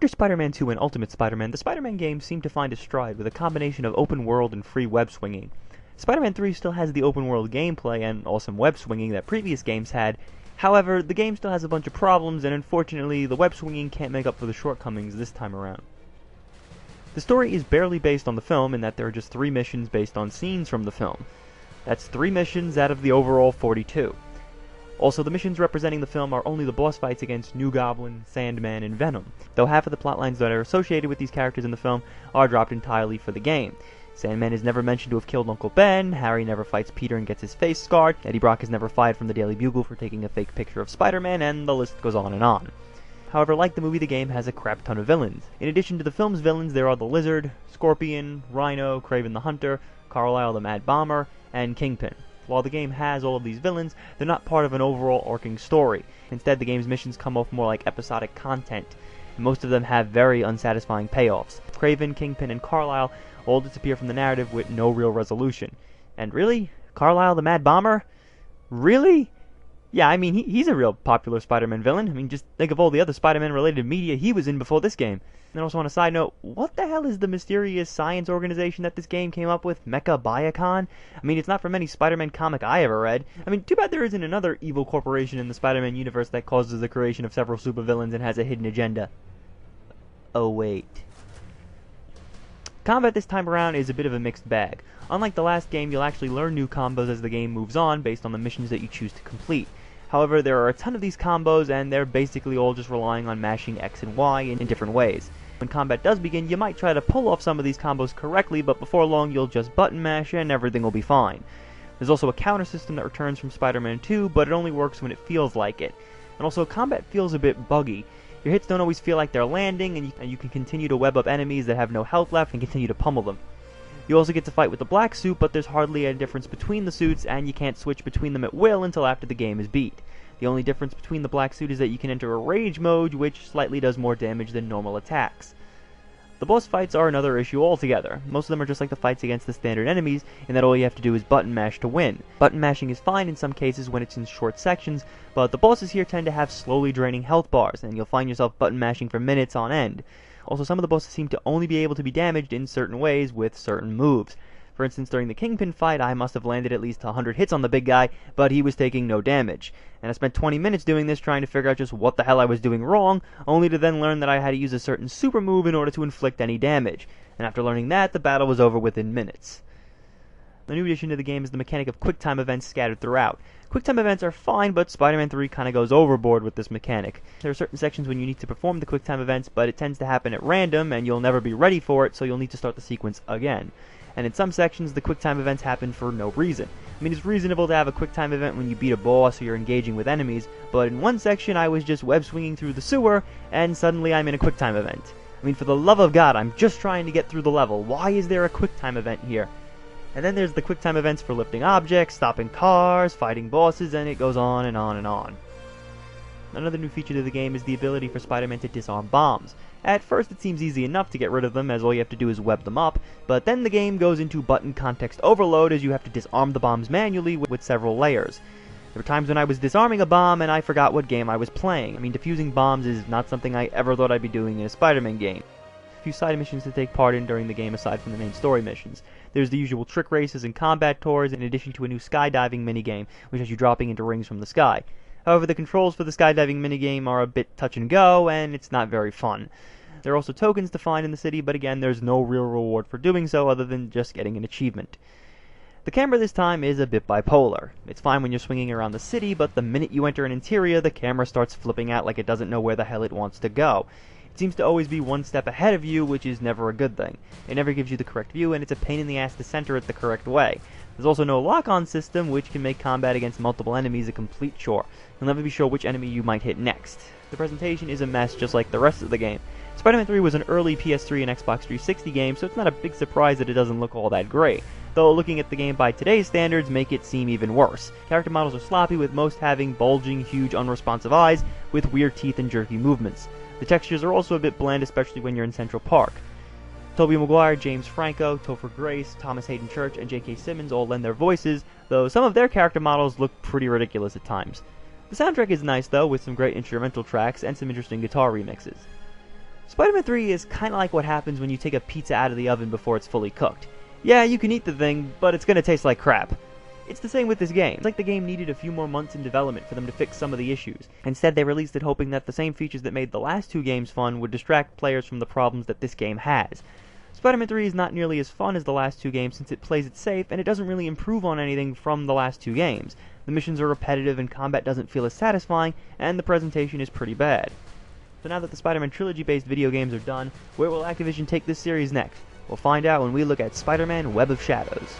After Spider-Man 2 and Ultimate Spider-Man, the Spider-Man games seem to find a stride with a combination of open world and free web swinging. Spider-Man 3 still has the open world gameplay and awesome web swinging that previous games had. However, the game still has a bunch of problems, and unfortunately, the web swinging can't make up for the shortcomings this time around. The story is barely based on the film in that there are just 3 missions based on scenes from the film. That's 3 missions out of the overall 42. Also, the missions representing the film are only the boss fights against New Goblin, Sandman, and Venom, though half of the plotlines that are associated with these characters in the film are dropped entirely for the game. Sandman is never mentioned to have killed Uncle Ben, Harry never fights Peter and gets his face scarred, Eddie Brock is never fired from the Daily Bugle for taking a fake picture of Spider-Man, and the list goes on and on. However, like the movie, the game has a crap ton of villains. In addition to the film's villains, there are the Lizard, Scorpion, Rhino, Kraven the Hunter, Carlisle the Mad Bomber, and Kingpin. While the game has all of these villains, they're not part of an overall arcing story. Instead, the game's missions come off more like episodic content, and most of them have very unsatisfying payoffs. Kraven, Kingpin, and Carlisle all disappear from the narrative with no real resolution. And really? Carlisle the Mad Bomber? Really? Yeah, I mean, he's a real popular Spider-Man villain. I mean, just think of all the other Spider-Man related media he was in before this game. And also on a side note, what the hell is the mysterious science organization that this game came up with, Mecha Biocon? I mean, it's not from any Spider-Man comic I ever read. I mean, too bad there isn't another evil corporation in the Spider-Man universe that causes the creation of several supervillains and has a hidden agenda. Oh wait. Combat this time around is a bit of a mixed bag. Unlike the last game, you'll actually learn new combos as the game moves on based on the missions that you choose to complete. However, there are a ton of these combos, and they're basically all just relying on mashing X and Y in different ways. When combat does begin, you might try to pull off some of these combos correctly, but before long you'll just button mash and everything will be fine. There's also a counter system that returns from Spider-Man 2, but it only works when it feels like it. And also, combat feels a bit buggy. Your hits don't always feel like they're landing, and you can continue to web up enemies that have no health left and continue to pummel them. You also get to fight with the black suit, but there's hardly a difference between the suits, and you can't switch between them at will until after the game is beat. The only difference between the black suit is that you can enter a rage mode, which slightly does more damage than normal attacks. The boss fights are another issue altogether. Most of them are just like the fights against the standard enemies, in that all you have to do is button mash to win. Button mashing is fine in some cases when it's in short sections, but the bosses here tend to have slowly draining health bars, and you'll find yourself button mashing for minutes on end. Also, some of the bosses seem to only be able to be damaged in certain ways with certain moves. For instance, during the Kingpin fight, I must have landed at least 100 hits on the big guy, but he was taking no damage. And I spent 20 minutes doing this trying to figure out just what the hell I was doing wrong, only to then learn that I had to use a certain super move in order to inflict any damage. And after learning that, the battle was over within minutes. The new addition to the game is the mechanic of Quicktime Events scattered throughout. Quicktime Events are fine, but Spider-Man 3 kinda goes overboard with this mechanic. There are certain sections when you need to perform the Quicktime Events, but it tends to happen at random, and you'll never be ready for it, so you'll need to start the sequence again. And in some sections, the Quicktime Events happen for no reason. I mean, it's reasonable to have a Quicktime event when you beat a boss or you're engaging with enemies, but in one section I was just web-swinging through the sewer, and suddenly I'm in a Quicktime event. I mean, for the love of God, I'm just trying to get through the level. Why is there a Quicktime event here? And then there's the Quicktime events for lifting objects, stopping cars, fighting bosses, and it goes on and on and on. Another new feature to the game is the ability for Spider-Man to disarm bombs. At first it seems easy enough to get rid of them, as all you have to do is web them up, but then the game goes into button context overload as you have to disarm the bombs manually with several layers. There were times when I was disarming a bomb and I forgot what game I was playing. I mean, defusing bombs is not something I ever thought I'd be doing in a Spider-Man game. A few side missions to take part in during the game aside from the main story missions. There's the usual trick races and combat tours, in addition to a new skydiving minigame, which has you dropping into rings from the sky. However, the controls for the skydiving minigame are a bit touch and go, and it's not very fun. There are also tokens to find in the city, but again, there's no real reward for doing so other than just getting an achievement. The camera this time is a bit bipolar. It's fine when you're swinging around the city, but the minute you enter an interior, the camera starts flipping out like it doesn't know where the hell it wants to go. It seems to always be one step ahead of you, which is never a good thing. It never gives you the correct view, and it's a pain in the ass to center it the correct way. There's also no lock-on system, which can make combat against multiple enemies a complete chore. You'll never be sure which enemy you might hit next. The presentation is a mess just like the rest of the game. Spider-Man 3 was an early PS3 and Xbox 360 game, so it's not a big surprise that it doesn't look all that great. Though looking at the game by today's standards make it seem even worse. Character models are sloppy, with most having bulging, huge, unresponsive eyes with weird teeth and jerky movements. The textures are also a bit bland, especially when you're in Central Park. Tobey Maguire, James Franco, Topher Grace, Thomas Hayden Church, and J.K. Simmons all lend their voices, though some of their character models look pretty ridiculous at times. The soundtrack is nice though, with some great instrumental tracks and some interesting guitar remixes. Spider-Man 3 is kinda like what happens when you take a pizza out of the oven before it's fully cooked. Yeah, you can eat the thing, but it's gonna taste like crap. It's the same with this game. It's like the game needed a few more months in development for them to fix some of the issues. Instead, they released it hoping that the same features that made the last two games fun would distract players from the problems that this game has. Spider-Man 3 is not nearly as fun as the last two games since it plays it safe, and it doesn't really improve on anything from the last two games. The missions are repetitive and combat doesn't feel as satisfying, and the presentation is pretty bad. So now that the Spider-Man trilogy-based video games are done, where will Activision take this series next? We'll find out when we look at Spider-Man Web of Shadows.